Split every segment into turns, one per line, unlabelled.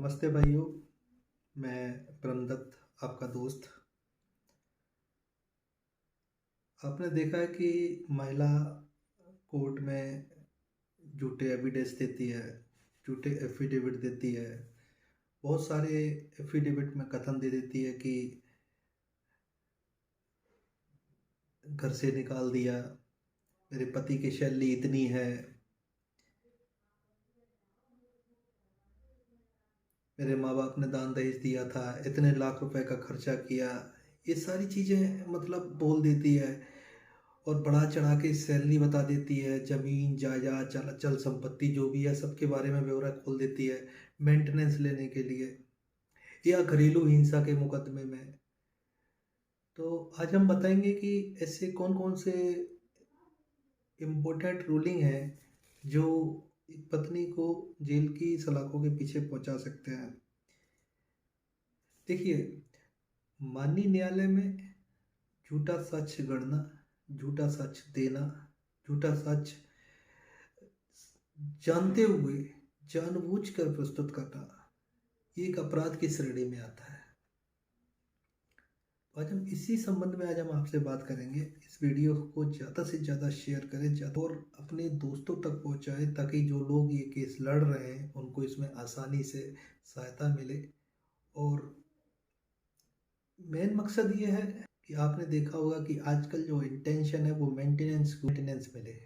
नमस्ते भाइयों। मैं परमदत्त, आपका दोस्त। आपने देखा है कि महिला कोर्ट में झूठे एविडेंस देती है, झूठे एफिडेविट देती है। बहुत सारे एफिडेविट में कथन दे देती है कि घर से निकाल दिया, मेरे पति की सैलरी इतनी है, मेरे माँ बाप ने दान दहेज दिया था, इतने लाख रुपए का खर्चा किया। ये सारी चीज़ें मतलब बोल देती है और बढ़ा चढ़ा के सैलरी बता देती है, ज़मीन जायदाद चल चल संपत्ति जो भी है सबके बारे में ब्यौरा खोल देती है मेंटेनेंस लेने के लिए या घरेलू हिंसा के मुकदमे में। तो आज हम बताएंगे कि ऐसे कौन कौन से इम्पोर्टेंट रूलिंग है जो एक पत्नी को जेल की सलाखों के पीछे पहुंचा सकते हैं। देखिए, माननीय न्यायालय में झूठा सच गढ़ना, झूठा सच देना, झूठा सच जानते हुए जानबूझकर प्रस्तुत करना, ये एक अपराध की श्रेणी में आता है। तो आज हम इसी संबंध में आज हम आपसे बात करेंगे। इस वीडियो को ज़्यादा से ज़्यादा शेयर करें, ज़्यादा और अपने दोस्तों तक पहुंचाएं ताकि जो लोग ये केस लड़ रहे हैं उनको इसमें आसानी से सहायता मिले। और मेन मकसद ये है कि आपने देखा होगा कि आजकल जो इंटेंशन है वो मेंटेनेंस मिले,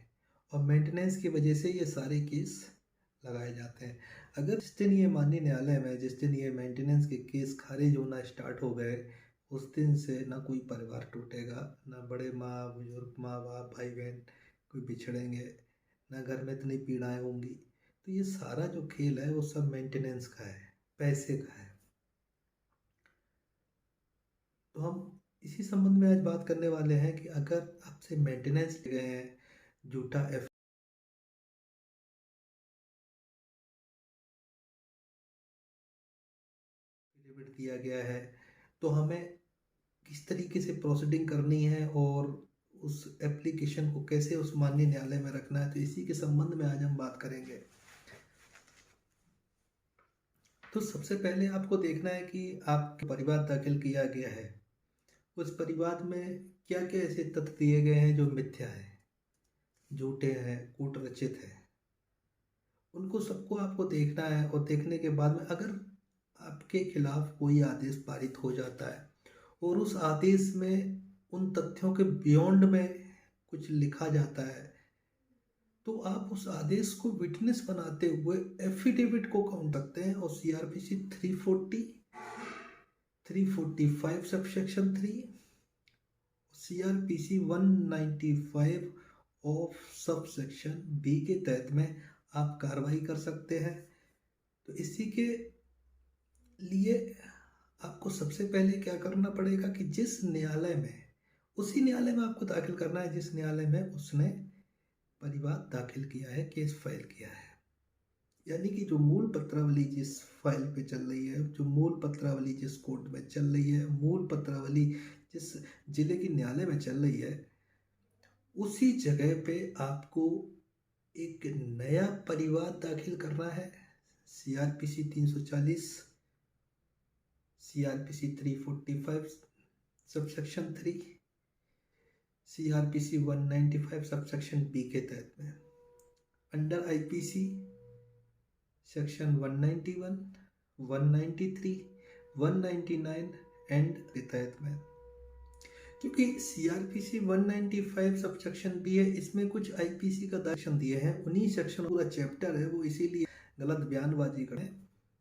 और मेंटेनेंस की वजह से ये सारे केस लगाए जाते हैं। अगर जिस दिन ये माननीय न्यायालय में जिस दिन ये मेंटेनेंस के केस खारिज होना स्टार्ट हो गए, उस दिन से ना कोई परिवार टूटेगा, ना बड़े माँ बुजुर्ग माँ बाप भाई बहन कोई बिछड़ेंगे, ना घर में इतनी पीड़ाएं होंगी। तो ये सारा जो खेल है वो सब मेंटेनेंस का है, पैसे का है। तो हम इसी संबंध में आज बात करने वाले हैं कि अगर आपसे मेंटेनेंस ले गए हैं, झूठा एफिडेविट दिया गया है, तो हमें किस तरीके से प्रोसीडिंग करनी है और उस एप्लीकेशन को कैसे उस माननीय न्यायालय में रखना है, तो इसी के संबंध में आज हम बात करेंगे। तो सबसे पहले आपको देखना है कि आपके परिवाद दाखिल किया गया है, उस परिवाद में क्या क्या ऐसे तथ्य दिए गए हैं जो मिथ्या है, झूठे हैं, कूट रचित है। उनको सबको आपको देखना है, और देखने के बाद में अगर आपके खिलाफ कोई आदेश पारित हो जाता है और उस आदेश में उन तथ्यों के बियॉन्ड में कुछ लिखा जाता है, तो आप उस आदेश को विटनेस बनाते हुए एफिडेविट को काउंट रखते हैं और CrPC 340, 345 subsection 3, CrPC 195 of subsection B के तहत में आप कार्रवाई कर सकते हैं। तो इसी के लिए आपको सबसे पहले क्या करना पड़ेगा कि जिस न्यायालय में, उसी न्यायालय में आपको दाखिल करना है जिस न्यायालय में उसने परिवाद दाखिल किया है, केस फाइल किया है। यानी कि जो मूल पत्रावली जिस फाइल पे चल रही है, जो मूल पत्रावली जिस कोर्ट में चल रही है, मूल पत्रावली जिस जिले की न्यायालय में चल रही है, उसी जगह पे आपको एक नया परिवाद दाखिल करना है। CrPC 340, CrPC 345 subsection 3, CrPC 195 subsection B के तहत में, अंडर आईपीसी सेक्शन 191, 193, 199 एंड के तहत में। क्योंकि सीआरपीसी 195 सबसेक्शन बी है, इसमें कुछ आईपीसी का सेक्शन दिए हैं, उन्हीं सेक्शन पूरा चैप्टर है वो, इसीलिए गलत बयानबाजी करें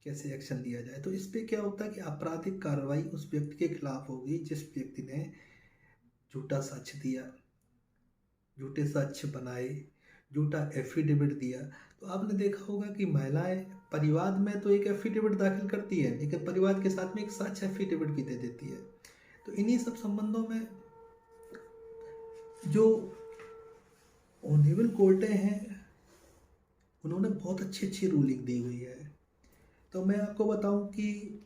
कैसे एक्शन लिया जाए। तो इस पे क्या होता है कि आपराधिक कार्रवाई उस व्यक्ति के खिलाफ होगी जिस व्यक्ति ने झूठा साक्ष्य दिया, झूठे साक्ष्य बनाए, झूठा एफिडेविट दिया। तो आपने देखा होगा कि महिलाएं परिवाद में तो एक एफिडेविट दाखिल करती है, लेकिन परिवाद के साथ में एक साक्ष्य एफिडेविट भी दे देती है। तो इन्हीं सब संबंधों में जो ऑनरेबल कोर्टें हैं उन्होंने बहुत अच्छी अच्छी रूलिंग दी हुई है। तो मैं आपको बताऊं कि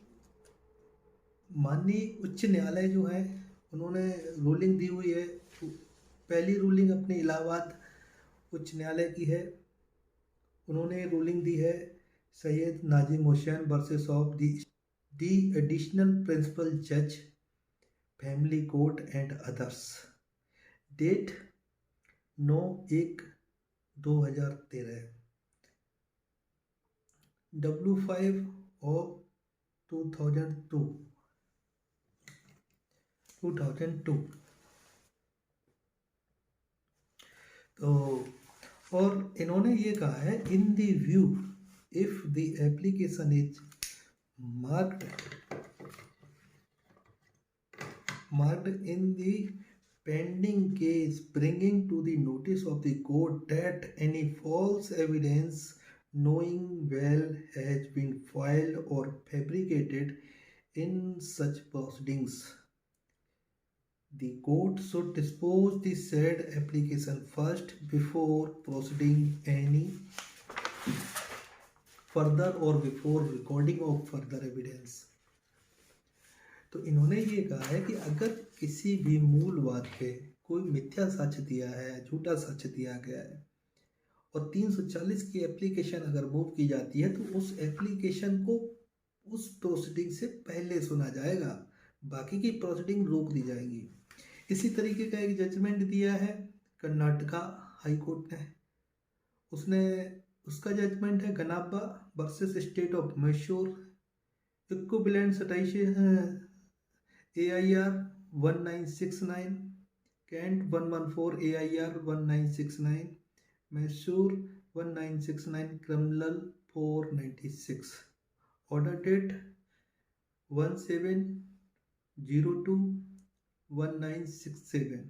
माननीय उच्च न्यायालय जो है उन्होंने रूलिंग दी हुई है। पहली रूलिंग अपने इलाहाबाद उच्च न्यायालय की है, उन्होंने रूलिंग दी है Syed Nazim Hossain versus of the additional principal judge, family court and others. Date 9/1/2013. W5 of 2002। तो और इन्होंने ये कहा है, in the view if the application is marked in the pending case, bringing to the notice of the court that any false evidence knowing well has been filed or fabricated in such proceedings, the court should dispose the said application first before proceeding any further or before recording of further evidence। तो इन्होंने ये कहा है कि अगर किसी भी मूल बात पे कोई मिथ्या साक्ष्य दिया है, झूठा साक्ष्य दिया गया है और 340 की एप्लीकेशन अगर मूव की जाती है तो उस एप्लीकेशन को उस प्रोसीडिंग से पहले सुना जाएगा, बाकी की प्रोसीडिंग रोक दी जाएगी। इसी तरीके का एक जजमेंट दिया है कर्नाटका हाई कोर्ट ने। उसका जजमेंट है Ganaba versus state of Mysore, equivalent citation AIR 1969, कैंट 114 AIR 1969, Mysore 1969, criminal 496, order date 17/02/1967।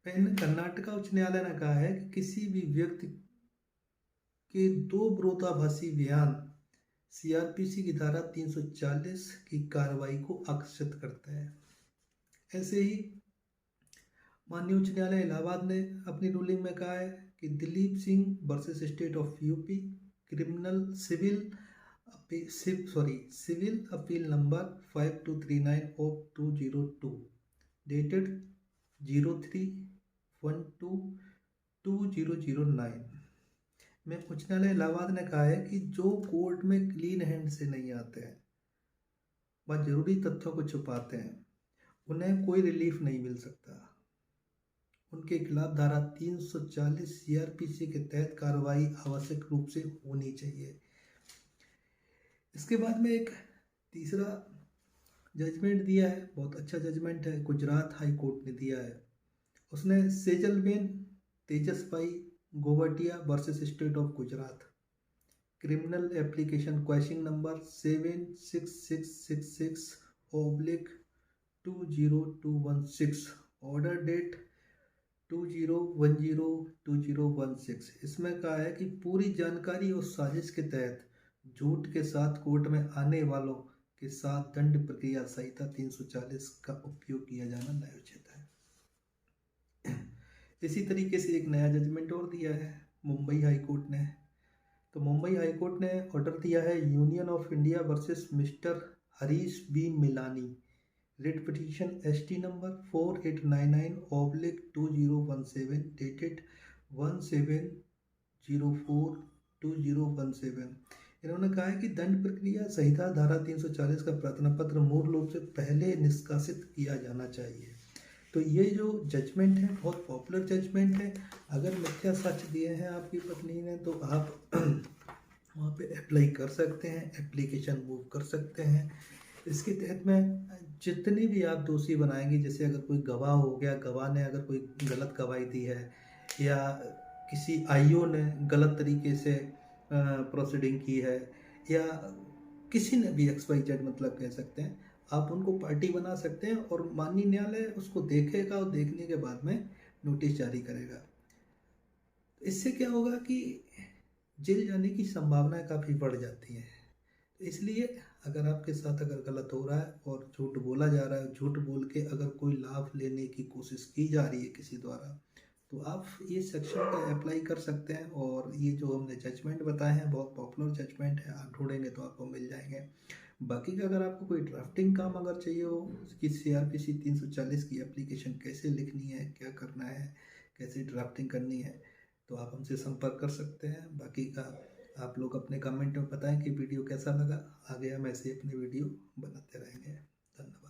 Karnataka उच्च न्यायालय ने कहा है कि किसी भी व्यक्ति के दो विरोधाभासी बयान CRPC की धारा 340 की कार्रवाई को आकर्षित करता है। ऐसे ही माननीय उच्च न्यायालय इलाहाबाद ने अपनी रूलिंग में कहा है कि Dilip Singh versus state of UP, criminal civil appeal number 5239 of 2002, dated 03/12/2009 में उच्च न्यायालय इलाहाबाद ने कहा है कि जो कोर्ट में क्लीन हैंड से नहीं आते हैं, वह जरूरी तथ्यों को छुपाते हैं, उन्हें कोई रिलीफ नहीं मिल सकता। उनके खिलाफ धारा 340 CRPC के तहत कार्रवाई आवश्यक रूप से होनी चाहिए। इसके बाद में एक तीसरा जजमेंट दिया है, बहुत अच्छा जजमेंट है, गुजरात हाई कोर्ट ने दिया है। उसने Sejalben Tejasbhai Govatiya versus state of Gujarat, criminal application question number 76666/20216, order date 2010/2016। इसमें कहा है कि पूरी जानकारी और साजिश के तहत झूठ के साथ कोर्ट में आने वालों के साथ दंड प्रक्रिया संहिता 340 का उपयोग किया जाना न्यायोचित है। इसी तरीके से एक नया जजमेंट और दिया है मुंबई हाई कोर्ट ने। तो मुंबई हाई कोर्ट ने ऑर्डर दिया है union of India versus mister Harish B Milani, writ petition ST number 4899/2017, dated 17/04/2017। इन्होंने कहा है कि दंड प्रक्रिया संहिता धारा 340 का प्रार्थना पत्र मूल रूप से पहले निष्कासित किया जाना चाहिए। तो ये जो जजमेंट है बहुत पॉपुलर जजमेंट है। अगर मिथ्या साक्ष्य दिए हैं आपकी पत्नी ने तो आप वहाँ पे अप्लाई कर सकते हैं, एप्लीकेशन मूव कर सकते हैं। इसके तहत में जितनी भी आप दोषी बनाएंगे, जैसे अगर कोई गवाह हो गया, गवाह ने अगर कोई गलत गवाही दी है या किसी IO ने गलत तरीके से प्रोसीडिंग की है या किसी ने भी XYZ मतलब कह सकते हैं, आप उनको पार्टी बना सकते हैं और माननीय न्यायालय उसको देखेगा और देखने के बाद में नोटिस जारी करेगा। इससे क्या होगा कि जेल जाने की संभावनाएं काफ़ी बढ़ जाती हैं। इसलिए अगर आपके साथ अगर गलत हो रहा है और झूठ बोला जा रहा है, झूठ बोल के अगर कोई लाभ लेने की कोशिश की जा रही है किसी द्वारा, तो आप ये सेक्शन का अप्लाई कर सकते हैं। और ये जो हमने जजमेंट बताए हैं बहुत पॉपुलर जजमेंट है, आप ढूंढेंगे तो आपको मिल जाएंगे। बाकी का अगर आपको कोई ड्राफ्टिंग काम अगर चाहिए हो कि CRPC 340 की एप्लीकेशन कैसे लिखनी है, क्या करना है, कैसे ड्राफ्टिंग करनी है, तो आप हमसे संपर्क कर सकते हैं। बाकी का आप लोग अपने कमेंट में बताएं कि वीडियो कैसा लगा। आगे हम ऐसे अपने वीडियो बनाते रहेंगे। धन्यवाद।